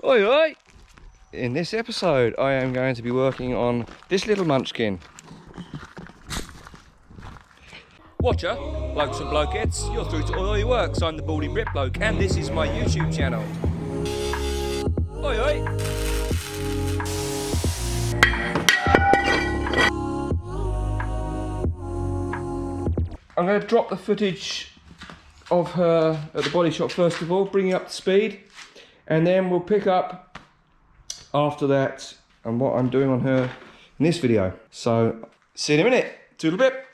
Oi oi! In this episode I am going to be working on this little munchkin. Watcher, Blokes and Blokettes, you're through to Oi Works. I'm the Baldy Brit bloke and this is my YouTube channel. Oi oi! I'm going to drop the footage of her at the body shop first of all, bring it up to speed, and then we'll pick up after that and what I'm doing on her in this video. So, see you in a minute. Toodle-pip.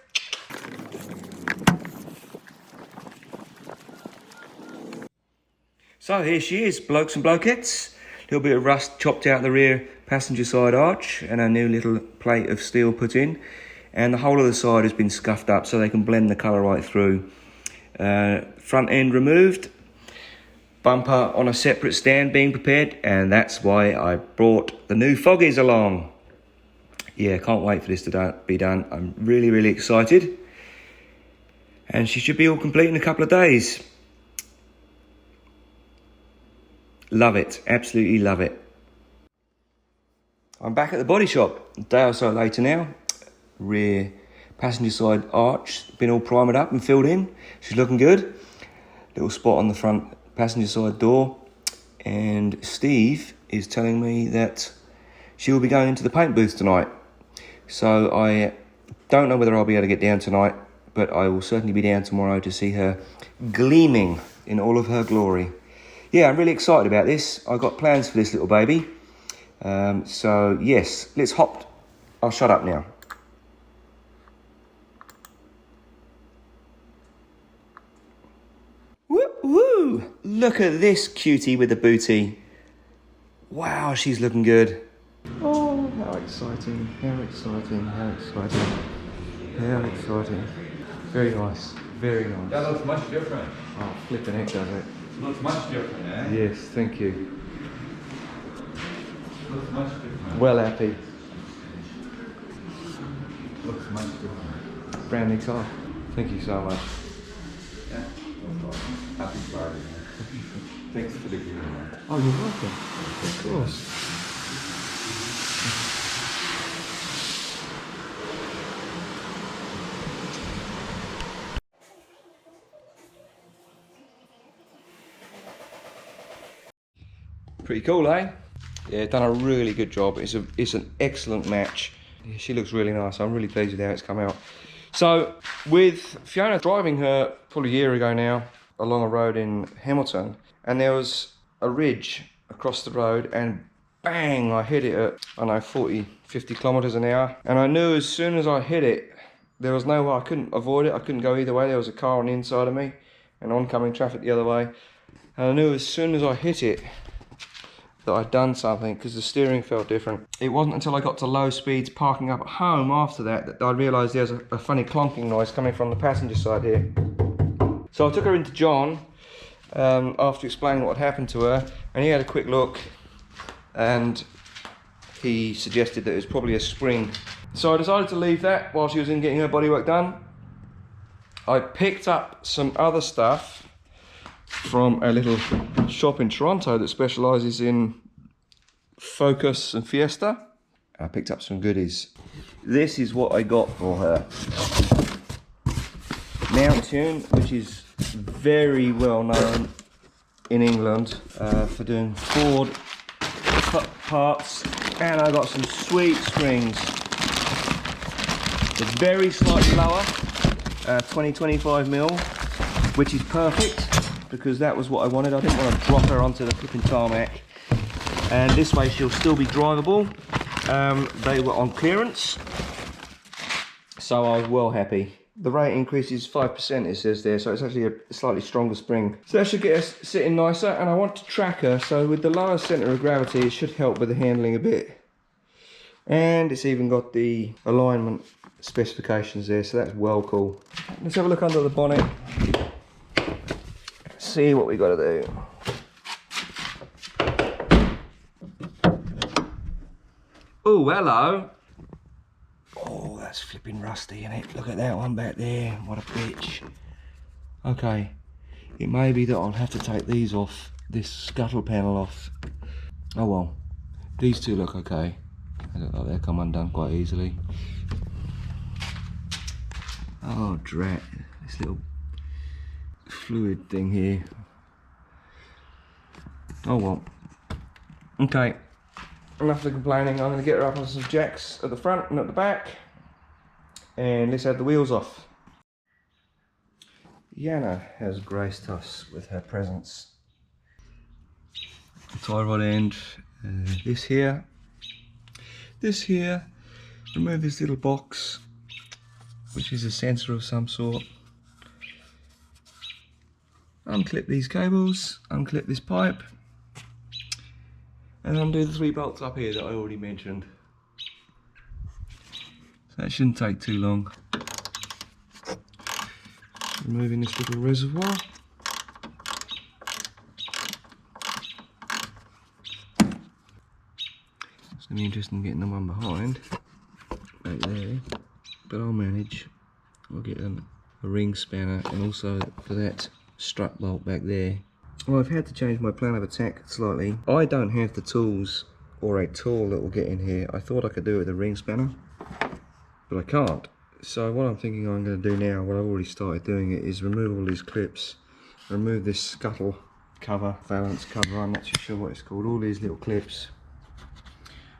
So here she is, Blokes and Blokettes. A little bit of rust chopped out the rear passenger side arch and a new little plate of steel put in. And the whole of the side has been scuffed up so they can blend the colour right through. Front end removed, bumper on a separate stand being prepared, and that's why I brought the new foggies along. Yeah, can't wait for this to be done. I'm really excited. And she should be all complete in a couple of days. Love it, absolutely love it. I'm back at the body shop a day or so later now. Rear passenger side arch been all primered up and filled in. She's looking good. Little spot on the front passenger side door, and Steve is telling me that she will be going into the paint booth tonight. So I don't know whether I'll be able to get down tonight, but I will certainly be down tomorrow to see her gleaming in all of her glory. Yeah, I'm really excited about this. I've got plans for this little baby. So yes, let's hop. I'll shut up now. Woo! Look at this cutie with the booty. Wow, she's looking good. Oh, how exciting, how exciting, how exciting, how exciting. Very nice, very nice. That looks much different. Oh, flipping heck does it. Looks much different, eh? Yes, thank you. Looks much different. Well happy. Looks much different. Brand new car. Thank you so much. Yeah, no problem. Happy Friday. Thanks for the green one. Oh, you're welcome. Of course. Pretty cool, eh? Yeah, done a really good job. It's an excellent match. Yeah, she looks really nice. I'm really pleased with how it's come out. So, with Fiona driving her probably a year ago now along a road in Hamilton, and there was a ridge across the road, and bang, I hit it at, I don't know, 40, 50 kilometers an hour. And I knew as soon as I hit it, there was no way, I couldn't avoid it. I couldn't go either way. There was a car on the inside of me and oncoming traffic the other way. And I knew as soon as I hit it that I'd done something, because the steering felt different. It wasn't until I got to low speeds parking up at home after that I realised there's a funny clonking noise coming from the passenger side here. So I took her into John after explaining what had happened to her, and he had a quick look and he suggested that it was probably a spring. So I decided to leave that while she was in getting her bodywork done. I picked up some other stuff from a little shop in Toronto that specialises in Focus and Fiesta. I picked up some goodies. This is what I got for her. Mountune, which is very well known in England for doing Ford parts, and I got some sweet springs. They're very slightly lower, 20-25mm, which is perfect, because that was what I wanted. I didn't want to drop her onto the flipping tarmac. And this way she'll still be drivable. They were on clearance, so I was well happy. The rate increase is 5%, it says there, so it's actually a slightly stronger spring. So that should get us sitting nicer, and I want to track her, so with the lower centre of gravity it should help with the handling a bit. And it's even got the alignment specifications there, so that's well cool. Let's have a look under the bonnet. See what we got to do. Oh, hello. Oh, that's flipping rusty, isn't it? Look at that one back there. What a bitch. Okay, it may be that I'll have to take these off, this scuttle panel off. Oh well, these two look okay. They look like they'll come undone quite easily. Oh drat, this little fluid thing here. Oh well. Okay, enough of the complaining. I'm going to get her up on some jacks at the front and at the back. And let's have the wheels off. Yana has graced us with her presence. The tie rod end, this here, remove this little box, which is a sensor of some sort. Unclip these cables, unclip this pipe, and undo the 3 bolts up here that I already mentioned. So that shouldn't take too long. Removing this little reservoir. It's going to be interesting getting the one behind, back there, but I'll manage. I'll get a ring spanner, and also for that strut bolt back there. Well, I've had to change my plan of attack slightly. I don't have the tools or a tool that will get in here. I thought I could do it with a ring spanner, but I can't. So what I'm thinking I'm going to do now, what I've already started doing it, is remove all these clips, remove this scuttle cover, valance cover, I'm not too sure what it's called, all these little clips,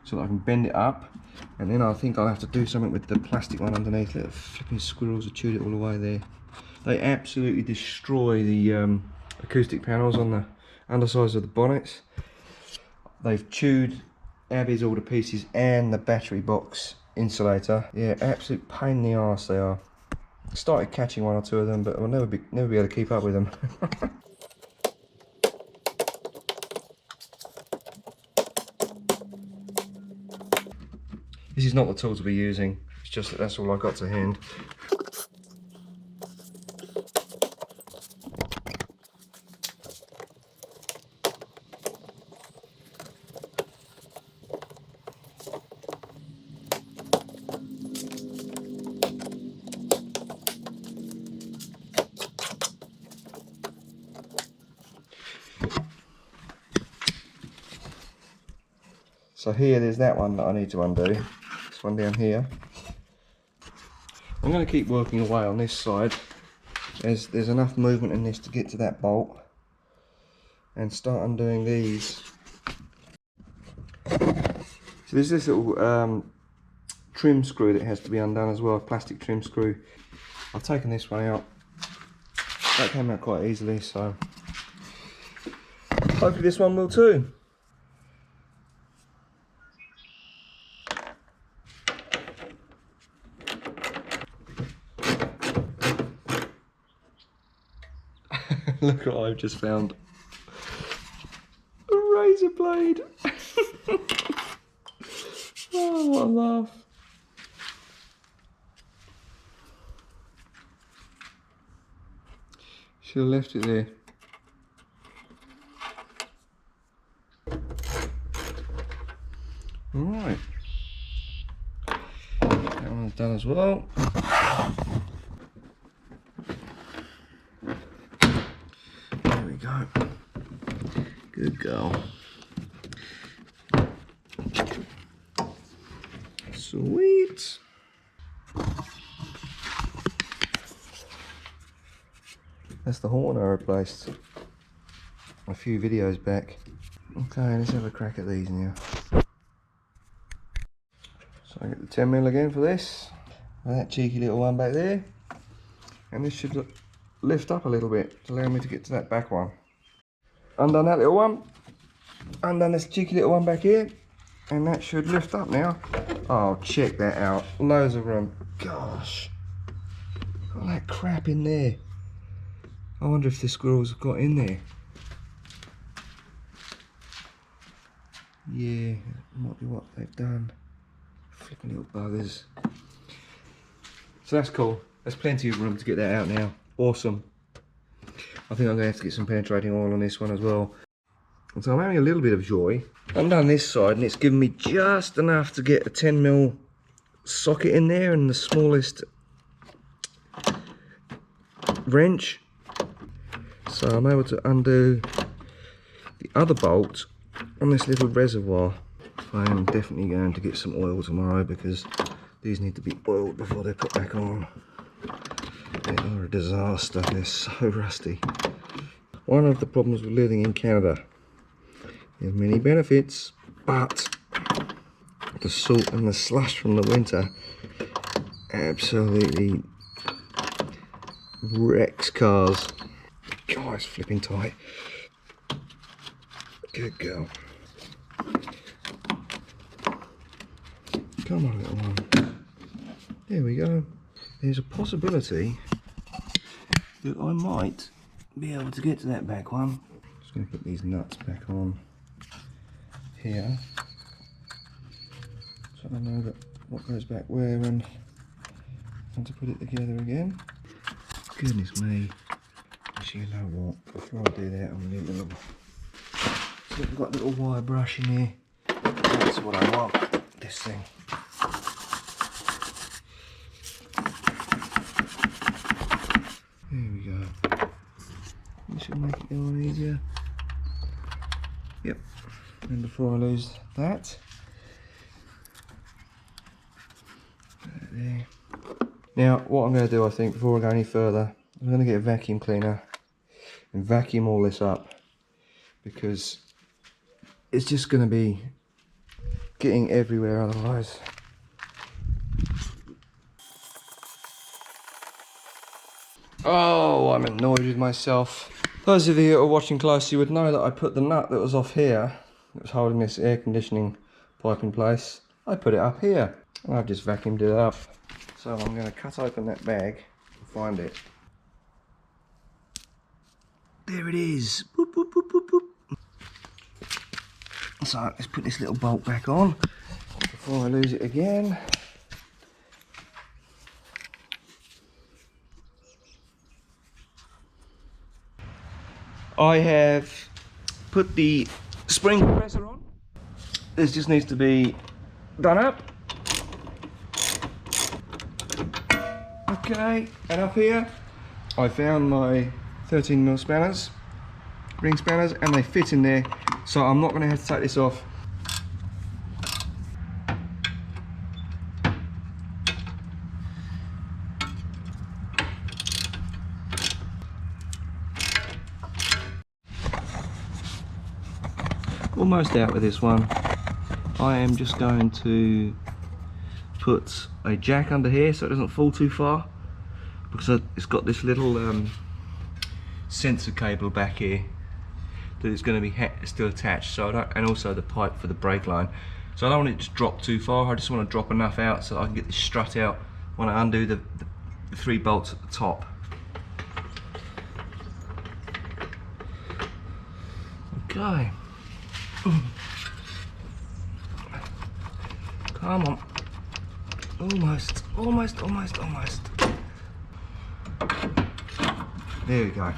so that I can bend it up, and then I think I'll have to do something with the plastic one underneath. Little flipping squirrels have chewed it all the way there. They absolutely destroy the acoustic panels on the undersides of the bonnets. They've chewed Abby's all to pieces, and the battery box insulator. Yeah, absolute pain in the arse they are. Started catching 1 or 2 of them, but I'll never be able to keep up with them. This is not the tool to be using, it's just that that's all I got to hand. So here, there's that one that I need to undo. This one down here. I'm going to keep working away on this side. There's enough movement in this to get to that bolt, and start undoing these. So there's this little trim screw that has to be undone as well, a plastic trim screw. I've taken this one out. That came out quite easily, so hopefully this one will too. Look what I've just found. A razor blade. Oh, what a laugh. Should have left it there. Alright. That one's done as well. There we go. Good girl. Sweet. That's the horn I replaced a few videos back. Okay, let's have a crack at these now. So I get the 10mm again for this. And that cheeky little one back there. And this should lift up a little bit to allow me to get to that back one. Undone that little one. Undone this cheeky little one back here. And that should lift up now. Oh, check that out. Loads of room. Gosh. Got that crap in there. I wonder if the squirrels have got in there. Yeah, that might be what they've done. Flipping little buggers. So that's cool. There's plenty of room to get that out now. Awesome. I think I'm going to have to get some penetrating oil on this one as well. And so I'm having a little bit of joy. I've done this side and it's given me just enough to get a 10mm socket in there and the smallest wrench. So I'm able to undo the other bolt on this little reservoir. I am definitely going to get some oil tomorrow because these need to be oiled before they're put back on. They are a disaster, they're so rusty. One of the problems with living in Canada, you have many benefits, but the salt and the slush from the winter absolutely wrecks cars. God, it's flipping tight. Good girl. Come on, little one. There we go. There's a possibility that I might be able to get to that back one. Just going to put these nuts back on here, so I know that what goes back where and to put it together again. Goodness me. Actually, you know what? Before I do that, I'm going to need so we've got a little wire brush in here. That's what I want. This thing. There we go. This should make it a lot easier. Yep. And before I lose that, put that there. Now, what I'm going to do, I think, before I go any further, I'm going to get a vacuum cleaner and vacuum all this up, because it's just going to be getting everywhere otherwise. Oh, I'm annoyed with myself. Those of you who are watching closely would know that I put the nut that was off here, that was holding this air conditioning pipe in place, I put it up here. And I've just vacuumed it up. So I'm going to cut open that bag and find it. There it is. Boop, boop, boop, boop, boop. So let's put this little bolt back on before I lose it again. I have put the spring compressor on. This just needs to be done up. Okay, and up here I found my 13mm spanners, ring spanners, and they fit in there, so I'm not going to have to take this off. Almost out with this one. I am just going to put a jack under here so it doesn't fall too far, because it's got this little sensor cable back here that it's going to be still attached, so I don't, and also the pipe for the brake line, so I don't want it to drop too far. I just want to drop enough out so I can get this strut out when I undo the 3 bolts at the top. Okay. Come on. Almost, almost, almost, almost. There we go.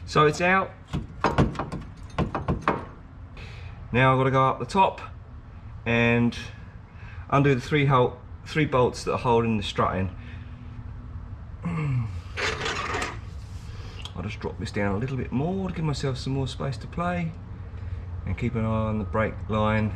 So it's out. Now I've got to go up the top and undo the 3 bolts that are holding the strut in. I'll just drop this down a little bit more to give myself some more space to play, and keep an eye on the brake line.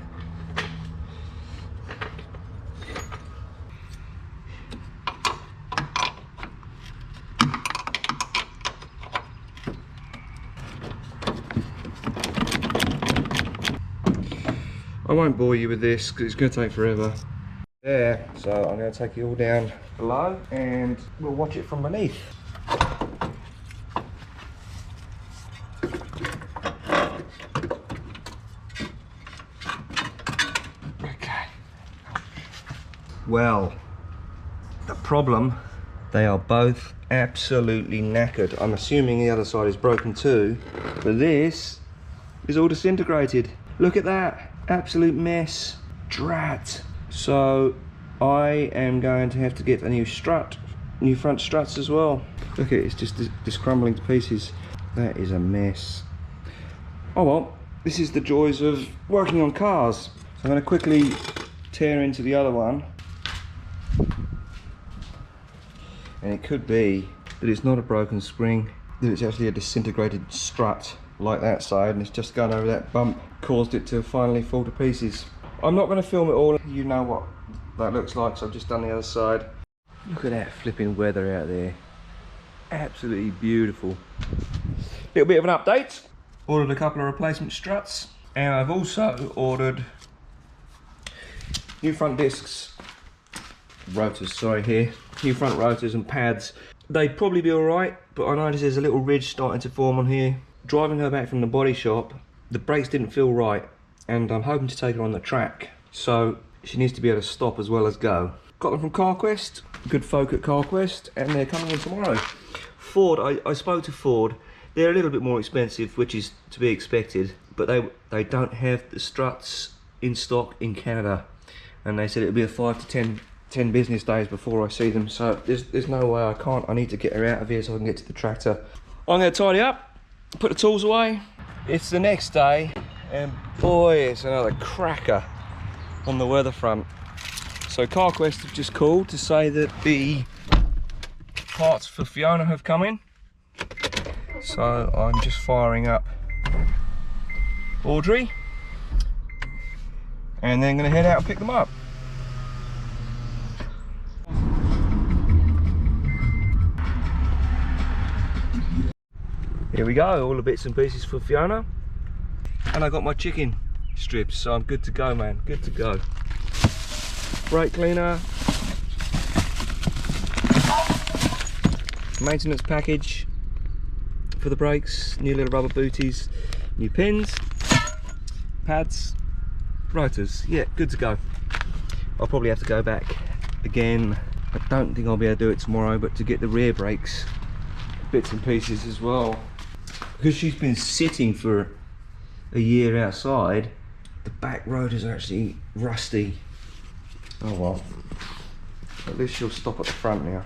I won't bore you with this because it's going to take forever. There, so I'm going to take it all down below and we'll watch it from beneath. Okay. Well, the problem, they are both absolutely knackered. I'm assuming the other side is broken too, but this is all disintegrated. Look at that. Absolute mess. Drat. So I am going to have to get a new strut, new front struts as well. Look at it, it's just crumbling to pieces. That is a mess. Oh well, this is the joys of working on cars. So I'm going to quickly tear into the other one. And it could be that it's not a broken spring, that it's actually a disintegrated strut like that side, and it's just gone over that bump, caused it to finally fall to pieces. I'm not going to film it all, you know what that looks like, so I've just done the other side. Look at that flipping weather out there, absolutely beautiful. Little bit of an update, ordered a couple of replacement struts, and I've also ordered new front discs, rotors, sorry, here, new front rotors and pads. They'd probably be alright, but I noticed there's a little ridge starting to form on here. Driving her back from the body shop, the brakes didn't feel right, and I'm hoping to take her on the track, so she needs to be able to stop as well as go. Got them from CarQuest, good folk at CarQuest, and they're coming in tomorrow. Ford, I spoke to Ford, they're a little bit more expensive, which is to be expected, but they don't have the struts in stock in Canada, and they said it'll be a 5 to 10 business days before I see them, so there's no way I can't. I need to get her out of here so I can get to the tractor. I'm going to tidy up, put the tools away. It's the next day, and boy, it's another cracker on the weather front. So CarQuest have just called to say that the parts for Fiona have come in, so I'm just firing up Audrey, and then going to head out and pick them up. Here we go, all the bits and pieces for Fiona. And I got my chicken strips, so I'm good to go, man, good to go. Brake cleaner. Maintenance package for the brakes, new little rubber booties, new pins, pads, rotors. Yeah, good to go. I'll probably have to go back again. I don't think I'll be able to do it tomorrow, but to get the rear brakes, bits and pieces as well. Because she's been sitting for a year outside, the back rotors are actually rusty. Oh well, at least she'll stop at the front now.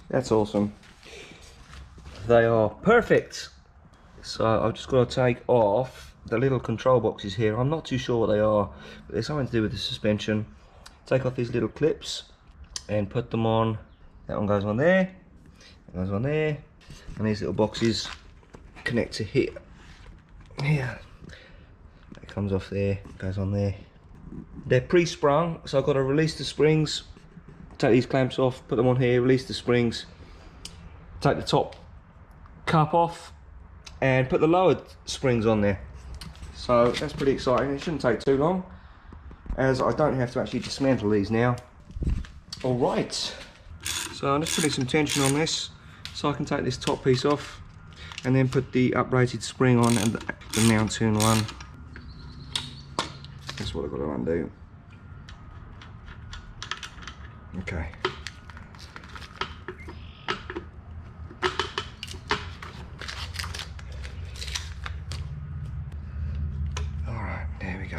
That's awesome. They are perfect. So I've just got to take off the little control boxes here. I'm not too sure what they are, but they're something to do with the suspension. Take off these little clips and put them on. That one goes on there, that goes on there, and these little boxes connect to here. Here, that comes off there, goes on there. They're pre-sprung, so I've got to release the springs. Take these clamps off, put them on here, release the springs, take the top cup off, and put the lowered springs on there. So that's pretty exciting. It shouldn't take too long, as I don't have to actually dismantle these now. All right, so I'm just putting some tension on this so I can take this top piece off and then put the uprated spring on, and the Mountune one. That's what I've got to undo. Okay. All right, there we go.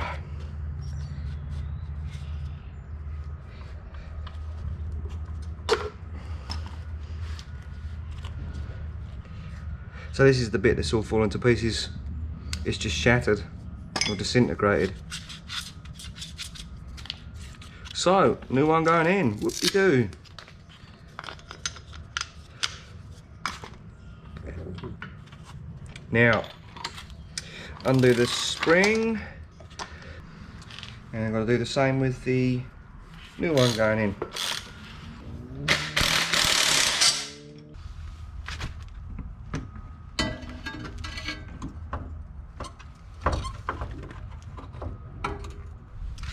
So this is the bit that's all fallen to pieces. It's just shattered or disintegrated. So, new one going in, whoop-de-doo. Now, undo the spring, and I'm going to do the same with the new one going in.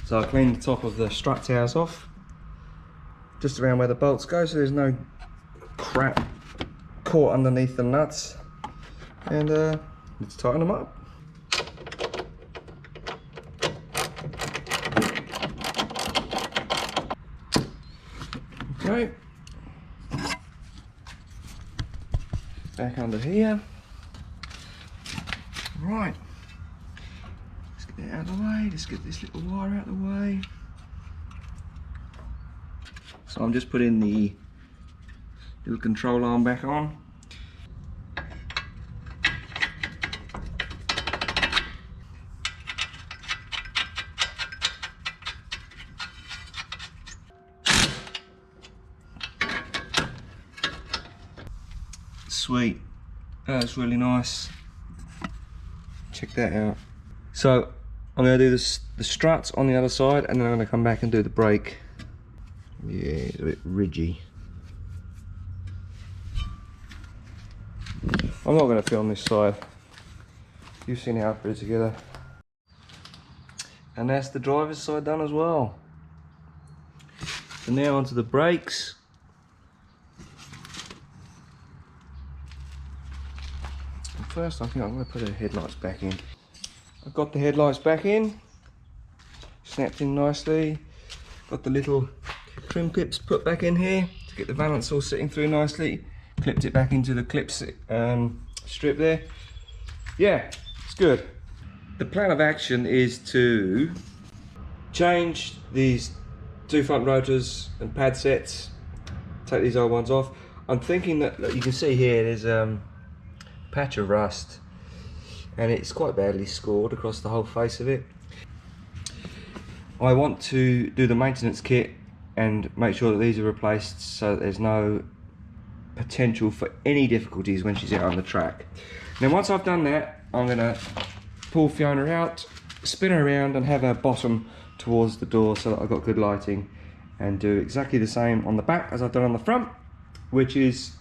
So I cleaned the top of the strut towers off, just around where the bolts go, so there's no crap caught underneath the nuts. And let's tighten them up. Okay. Back under here. Right. Out of the way, let's get this little wire out of the way. So I'm just putting the Little control arm back on. Sweet, that's really nice. Check that out. So I'm going to do the struts on the other side, and then I'm going to come back and do the brake. Yeah, it's a bit ridgy. I'm not going to film this side. You've seen how I put it together. And that's the driver's side done as well. So now onto the brakes. First, I think I'm going to put the headlights back in. I've got the headlights back in, snapped in nicely. Got the little trim clips put back in here to get the valance all sitting through nicely. Clipped it back into the clip strip there. Yeah, it's good. The plan of action is to change these two front rotors and pad sets, take these old ones off. I'm thinking that, look, you can see here there's patch of rust, and it's quite badly scored across the whole face of it. I want to do the maintenance kit and make sure that these are replaced so that there's no potential for any difficulties when she's out on the track. Now once I've done that, I'm going to pull Fiona out, spin her around and have her bottom towards the door so that I've got good lighting, and do exactly the same on the back as I've done on the front, which is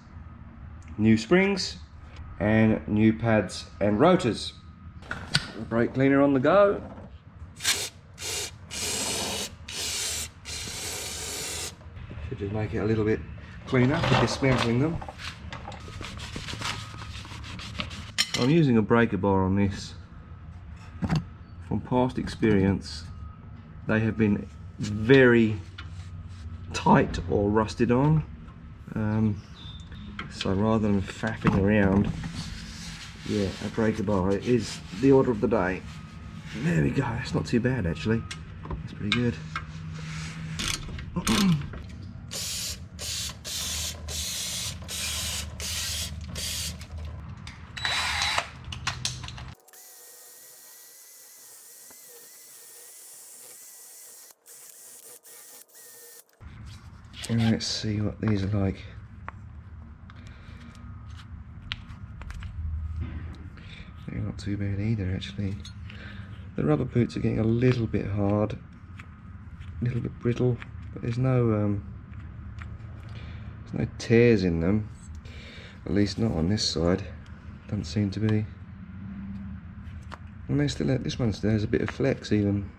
new springs and new pads and rotors. Brake cleaner on the go. Should just make it a little bit cleaner for dismantling them. I'm using a breaker bar on this. From past experience, they have been very tight or rusted on. So rather than faffing around, yeah, a breaker bar is the order of the day. There we go, that's not too bad actually. That's pretty good. And let's see what these are like. They're not too bad either actually. The rubber boots are getting a little bit hard, a little bit brittle, but there's no tears in them. At least not on this side. Doesn't seem to be. And they still have, this one still has a bit of flex even.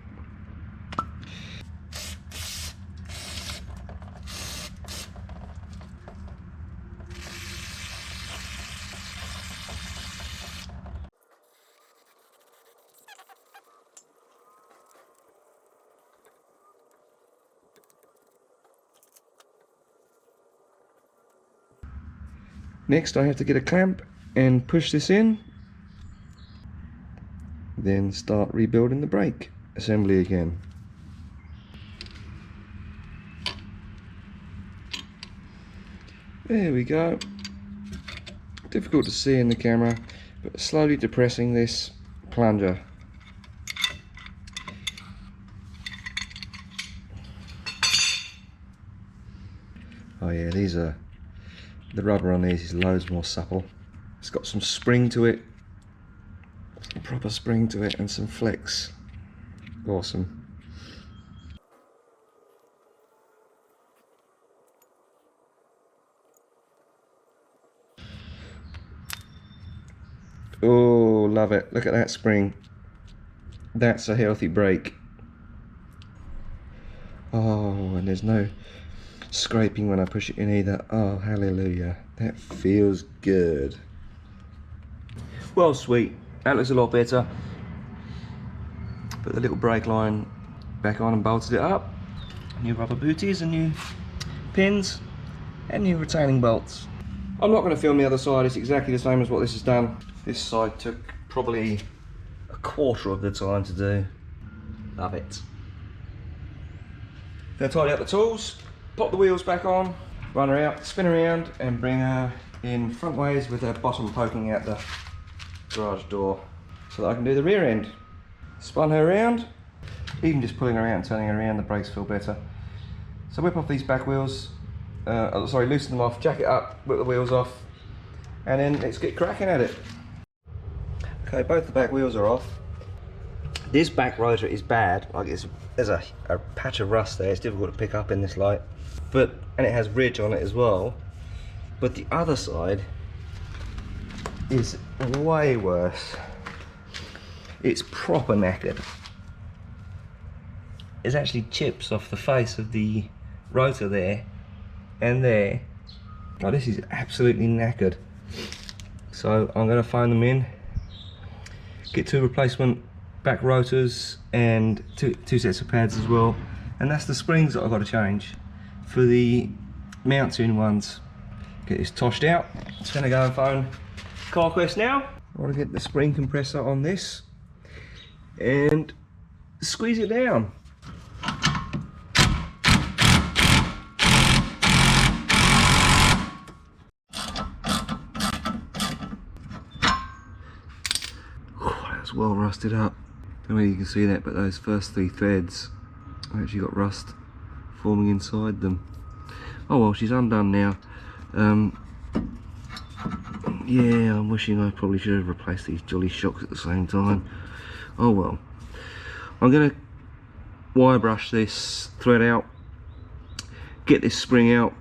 Next I have to get a clamp and push this in, then start rebuilding the brake assembly again. There we go. Difficult to see in the camera, but slowly depressing this plunger. Oh yeah, these are, the rubber on these is loads more supple. It's got some spring to it, a proper spring to it, and some flex. Awesome. Oh, love it. Look at that spring. That's a healthy brake. Oh, and there's no scraping when I push it in either. Oh, hallelujah. That feels good. Well, sweet. That looks a lot better. Put the little brake line back on and bolted it up. New rubber booties and new pins and new retaining bolts. I'm not going to film the other side. It's exactly the same as what this has done. This side took probably a quarter of the time to do. Love it. Gonna tidy up the tools, pop the wheels back on, run her out, spin her around and bring her in front ways with her bottom poking out the garage door so that I can do the rear end. Spun her around, even just pulling her out and turning her around, the brakes feel better. So whip off these back wheels, loosen them off, jack it up, whip the wheels off, and then let's get cracking at it. Okay, both the back wheels are off. This back rotor is bad, like there's a patch of rust there, it's difficult to pick up in this light. And it has ridge on it as well. But the other side is way worse. It's proper knackered. There's actually chips off the face of the rotor there and there. Oh, this is absolutely knackered. So I'm going to phone them in, get 2 replacement back rotors and two sets of pads as well. And that's the springs that I've got to change for the Mountune ones. Get this toshed out. Just going to go and phone CarQuest now. I want to get the spring compressor on this and squeeze it down. That's well rusted up. I don't know if you can see that, but those first 3 threads have actually got rust forming inside them. Oh well, she's undone now. Yeah, I'm wishing I probably should have replaced these jolly shocks at the same time. Oh well. I'm going to wire brush this thread out, get this spring out,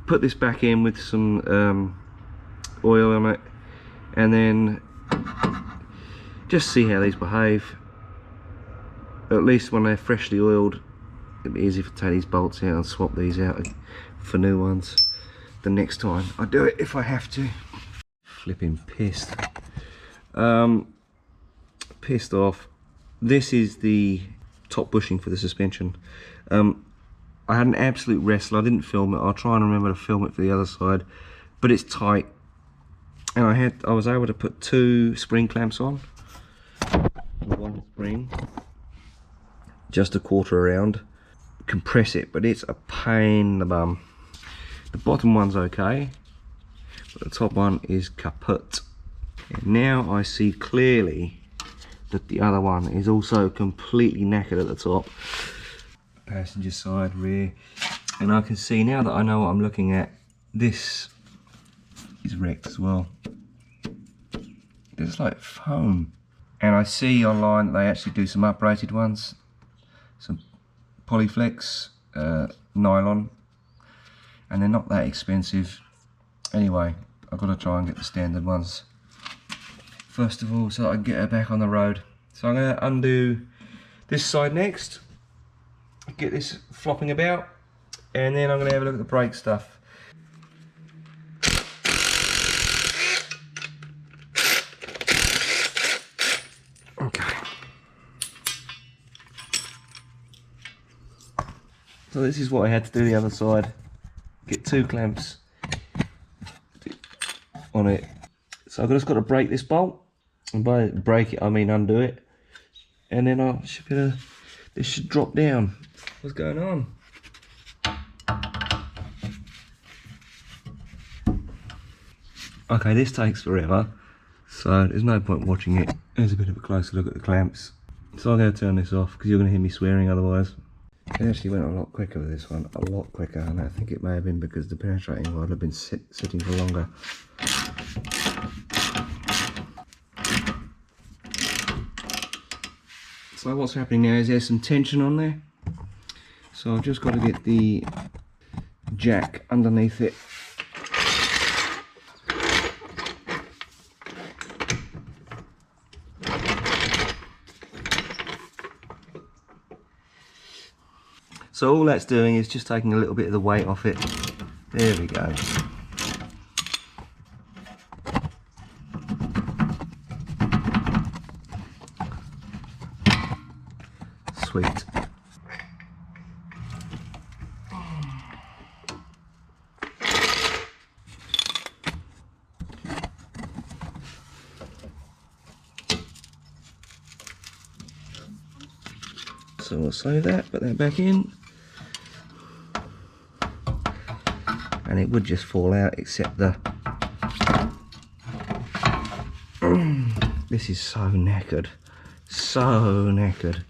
put this back in with some oil on it, and then just see how these behave. At least when they're freshly oiled, it'll be easy to take these bolts out and swap these out for new ones the next time I do it, if I have to. Flipping pissed. Pissed off. This is the top bushing for the suspension. I had an absolute wrestle. I didn't film it. I'll try and remember to film it for the other side, but it's tight, and I was able to put 2 spring clamps on, 1 spring, just a quarter around, compress it, but it's a pain in the bum. The bottom one's okay, but the top one is kaput. And now I see clearly that the other one is also completely knackered at the top. Passenger side, rear, and I can see now that I know what I'm looking at, this is wrecked as well. There's like foam. And I see online that they actually do some uprated ones, some polyflex nylon, and they're not that expensive. Anyway, I've got to try and get the standard ones first of all, so that I can get her back on the road. So I'm going to undo this side next, get this flopping about, and then I'm going to have a look at the brake stuff. Okay. So this is what I had to do the other side. Get 2 clamps on it. So I've just got to break this bolt, and by break it I mean undo it, and then I should be able to, this should drop down. What's going on? Okay, this takes forever, so there's no point watching it. There's a bit of a closer look at the clamps. So I'm going to turn this off because you're going to hear me swearing otherwise. It actually went a lot quicker with this one, a lot quicker, and I think it may have been because the penetrating rod had been sitting for longer. So what's happening now is there's some tension on there, so I've just got to get the jack underneath it. So all that's doing is just taking a little bit of the weight off it. There we go. Sweet. So we'll save that, put that back in. and it would just fall out, except the... This is so knackered. So knackered.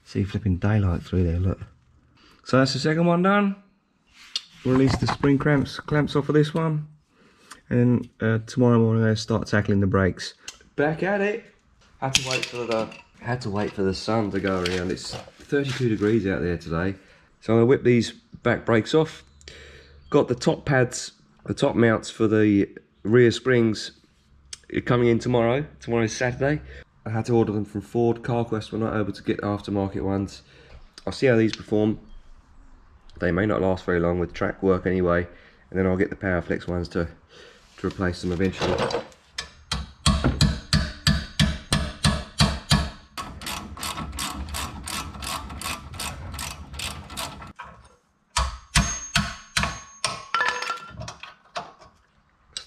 See flipping daylight through there, look. So that's the second one done. Release the spring clamps off of this one. And tomorrow morning I'm going to start tackling the brakes. Back at it. Had to wait for the sun to go around. It's 32 degrees out there today. So I'm going to whip these back brakes off. Got the top pads, the top mounts for the rear springs coming in tomorrow. Tomorrow's Saturday. I had to order them from Ford. CarQuest were not able to get aftermarket ones. I'll see how these perform. They may not last very long with track work anyway. And then I'll get the Powerflex ones to replace them eventually.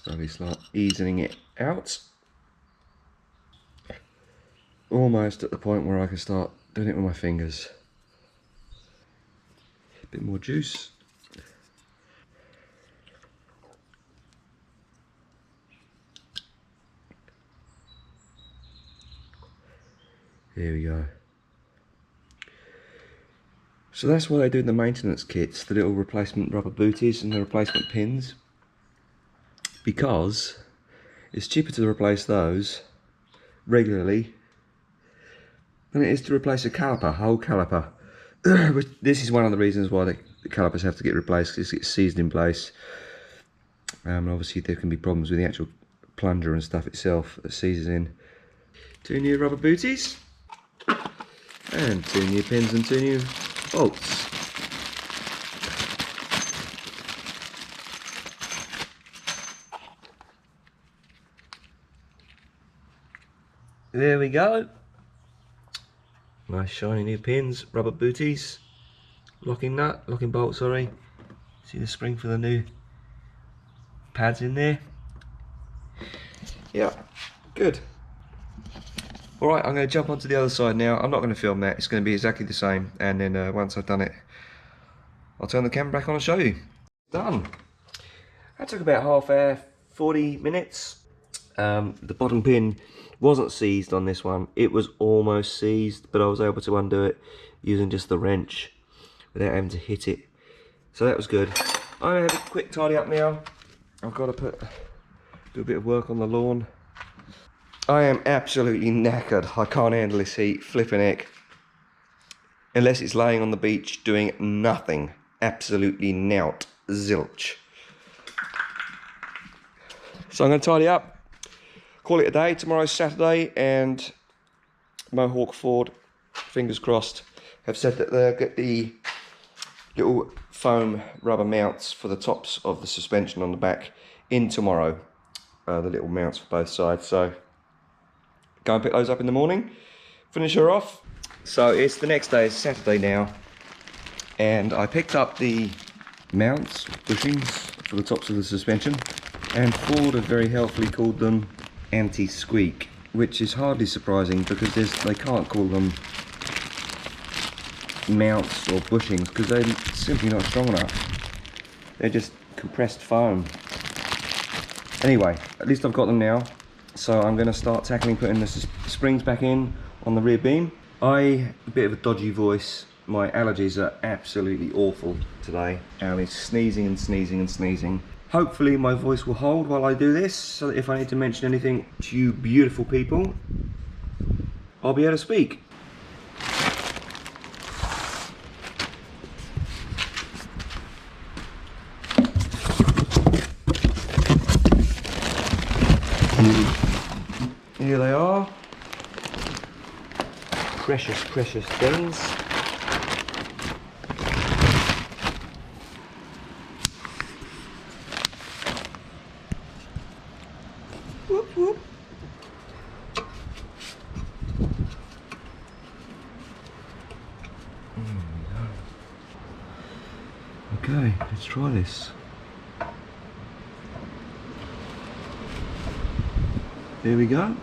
Slowly start easing it out. Almost at the point where I can start doing it with my fingers. A bit more juice. Here we go. So that's what I do in the maintenance kits, the little replacement rubber booties and the replacement pins. Because it's cheaper to replace those regularly than it is to replace a caliper, whole caliper. This is one of the reasons why the calipers have to get replaced, because it's seized in place. And obviously there can be problems with the actual plunger and stuff itself that seizes in. 2 new rubber booties. And 2 new pins and 2 new bolts. There we go. Nice shiny new pins, rubber booties, locking bolt, sorry. See the spring for the new pads in there. Yeah, good. Alright, I'm going to jump onto the other side now. I'm not going to film that, it's going to be exactly the same, and then once I've done it, I'll turn the camera back on and show you. Done. That took about half hour, 40 minutes. The bottom pin wasn't seized on this one. It was almost seized, but I was able to undo it using just the wrench without having to hit it. So that was good. I'm going to have a quick tidy up now. I've got to do a bit of work on the lawn. I am absolutely knackered. I can't handle this heat, flipping heck. Unless it's laying on the beach doing nothing. Absolutely nout. Zilch. So I'm going to tidy up. Call it a day. Tomorrow's Saturday, and Mohawk Ford, fingers crossed, have said that they'll get the little foam rubber mounts for the tops of the suspension on the back in tomorrow. The little mounts for both sides. So go and pick those up in the morning, finish her off. So it's the next day, it's Saturday now, and I picked up the mounts, bushings for the tops of the suspension, and Ford have very helpfully called them anti-squeak, which is hardly surprising because they can't call them mounts or bushings because they're simply not strong enough. They're just compressed foam. Anyway, at least I've got them now, so I'm going to start tackling putting the springs back in on the rear beam. A bit of a dodgy voice. My allergies are absolutely awful today. It's sneezing and sneezing and sneezing. Hopefully my voice will hold while I do this, so that if I need to mention anything to you beautiful people, I'll be able to speak. Here they are. Precious, precious things. Whoop, whoop. Okay, let's try this. There we go.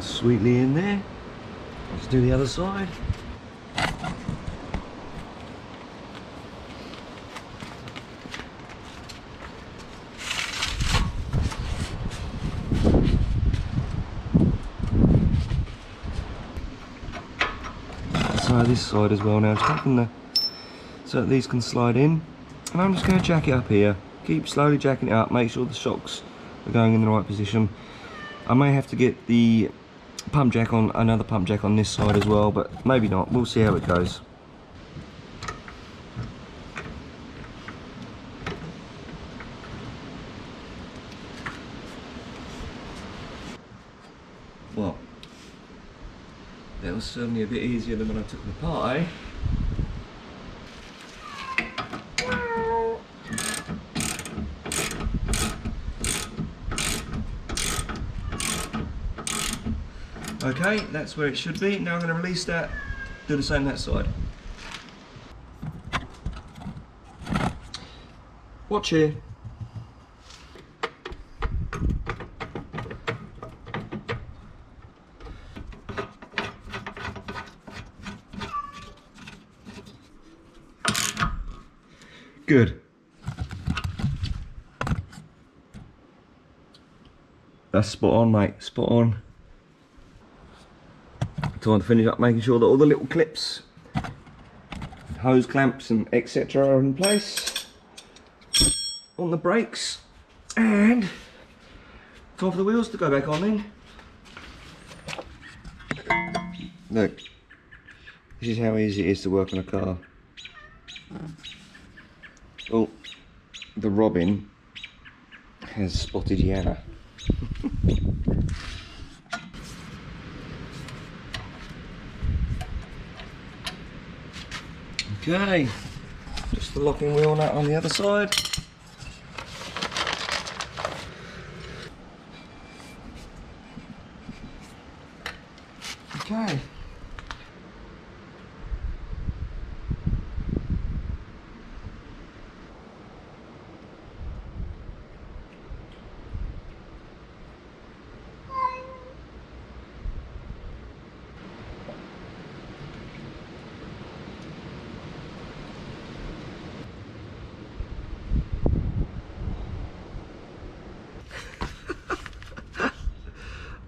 Sweetly in there. Let's do the other side. try this side as well now, just taking the, so that these can slide in. And I'm just going to jack it up here, keep slowly jacking it up, make sure the shocks are going in the right position. I may have to get the pump jack on, another pump jack on this side as well, but maybe not, we'll see how it goes. Well, that was certainly a bit easier than when I took them apart, eh? Okay, that's where it should be. Now I'm going to release that, do the same that side. Watch here. Good. That's spot on, mate, spot on. Time to finish up making sure that all the little clips, hose clamps and etc. are in place on the brakes, and time for the wheels to go back on then. Look, this is how easy it is to work on a car. Oh, the Robin has spotted Yana. Okay, just the locking wheel nut on the other side. Okay.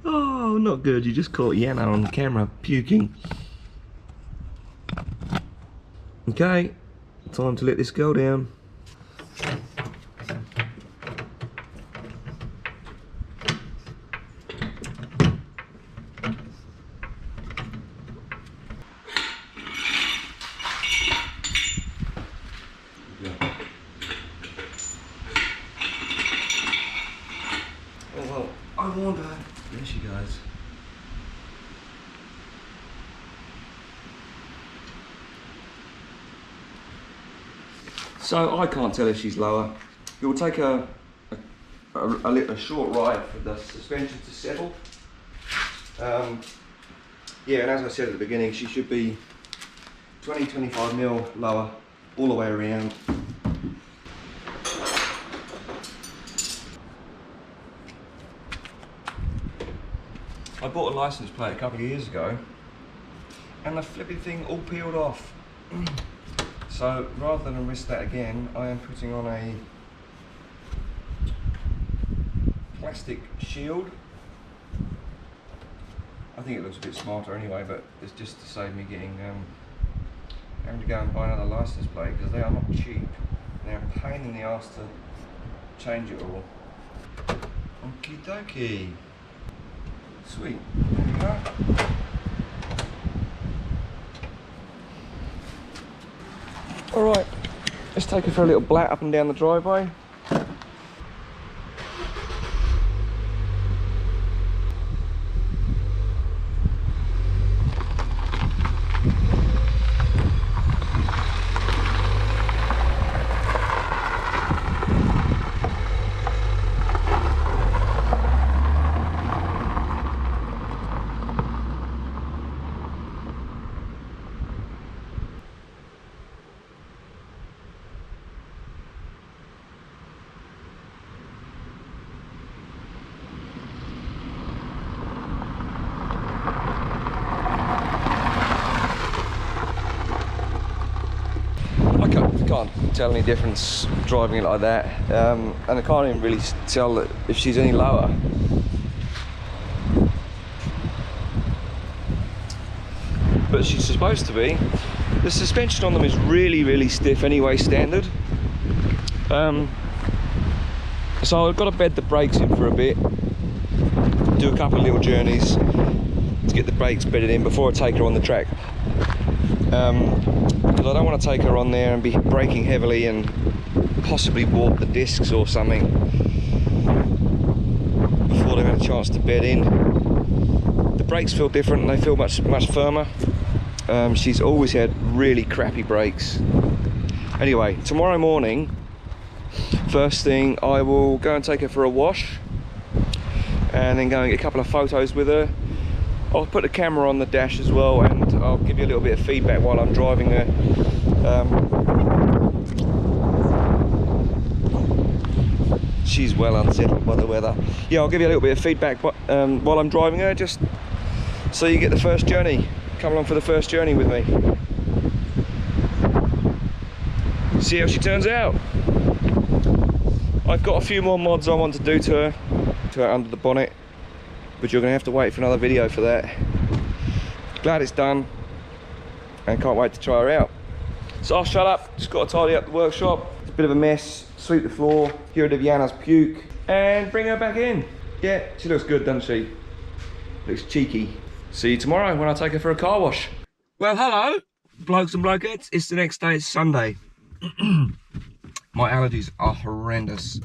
Oh, not good. You just caught Yana on camera puking. Okay, time to let this go down. Oh well, I warned her. There she goes. So I can't tell if she's lower. It will take a short ride for the suspension to settle. Yeah, and as I said at the beginning, she should be 20-25 mil lower all the way around. I bought a license plate a couple of years ago and the flipping thing all peeled off. So rather than risk that again, I am putting on a plastic shield. I think it looks a bit smarter anyway, but it's just to save me getting having to go and buy another license plate, because they are not cheap. They're a pain in the arse to change it all. Okie dokie. Sweet. There we go. Alright, let's take her for a little blat up and down the driveway. Can't tell any difference driving it like that, and I can't even really tell if she's any lower. but she's supposed to be. The suspension on them is really stiff anyway, standard. So I've got to bed the brakes in for a bit, do a couple of little journeys to get the brakes bedded in before I take her on the track. Because I don't want to take her on there and be braking heavily and possibly warp the discs or something before they've had a chance to bed in. The brakes feel different, they feel much firmer. She's always had really crappy brakes. Anyway, tomorrow morning, first thing, I will go and take her for a wash and then go and get a couple of photos with her. I'll put the camera on the dash as well, and I'll give you a little bit of feedback while I'm driving her. She's well unsettled by the weather. Yeah, I'll give you a little bit of feedback while I'm driving her, just so you get the first journey. Come along for the first journey with me. See how she turns out. I've got a few more mods I want to do to her under the bonnet, but you're going to have to wait for another video for that. Glad it's done and can't wait to try her out. So I'll shut up, just got to tidy up the workshop. It's a bit of a mess, sweep the floor, get rid of Yana's puke and bring her back in. Yeah, she looks good, doesn't she? Looks cheeky. See you tomorrow when I take her for a car wash. Well, hello, blokes and blokettes. It's the next day, it's Sunday. My allergies are horrendous.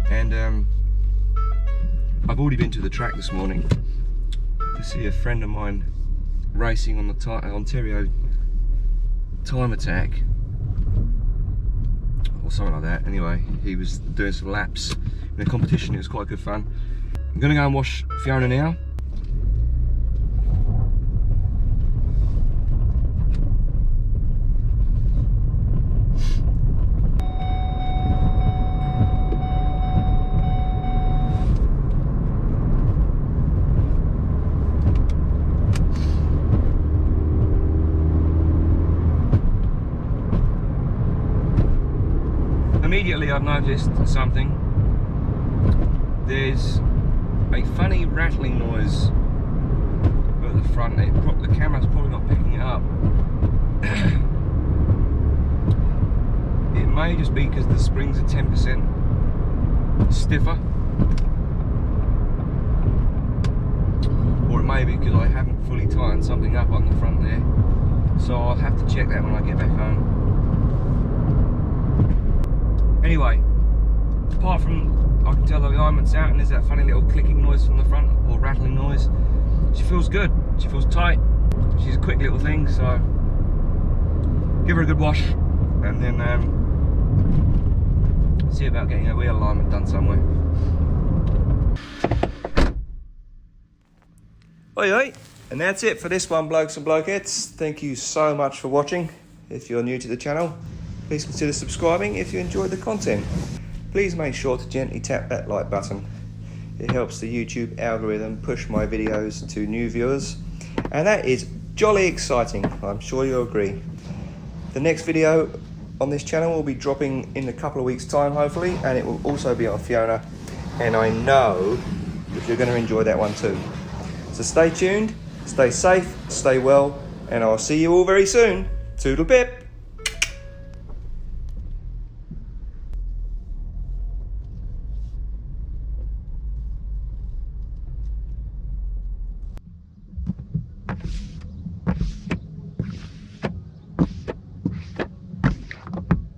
And I've already been to the track this morning to see a friend of mine racing on the Ontario time attack or something like that. Anyway, he was doing some laps in a competition. It was quite good fun. I'm gonna go and wash Fiona now. Immediately I've noticed something. There's a funny rattling noise at the front. The camera's probably not picking it up. It may just be because the springs are 10% stiffer, or it may be because I haven't fully tightened something up on the front there. So I'll have to check that when I get back home. Anyway, apart from I can tell the alignment's out and there's that funny little clicking noise from the front, or rattling noise, she feels good, she feels tight, she's a quick little thing, so give her a good wash and then see about getting her wheel alignment done somewhere. Oi, and that's it for this one, blokes and blokettes. Thank you so much for watching. If you're new to the channel, please consider subscribing if you enjoyed the content. Please make sure to gently tap that like button. It helps the YouTube algorithm push my videos to new viewers, and that is jolly exciting, I'm sure you'll agree. The next video on this channel will be dropping in a couple of weeks' time, hopefully, and it will also be on Fiona, and I know that you're going to enjoy that one too. So stay tuned, stay safe, stay well, and I'll see you all very soon. Toodle-pip!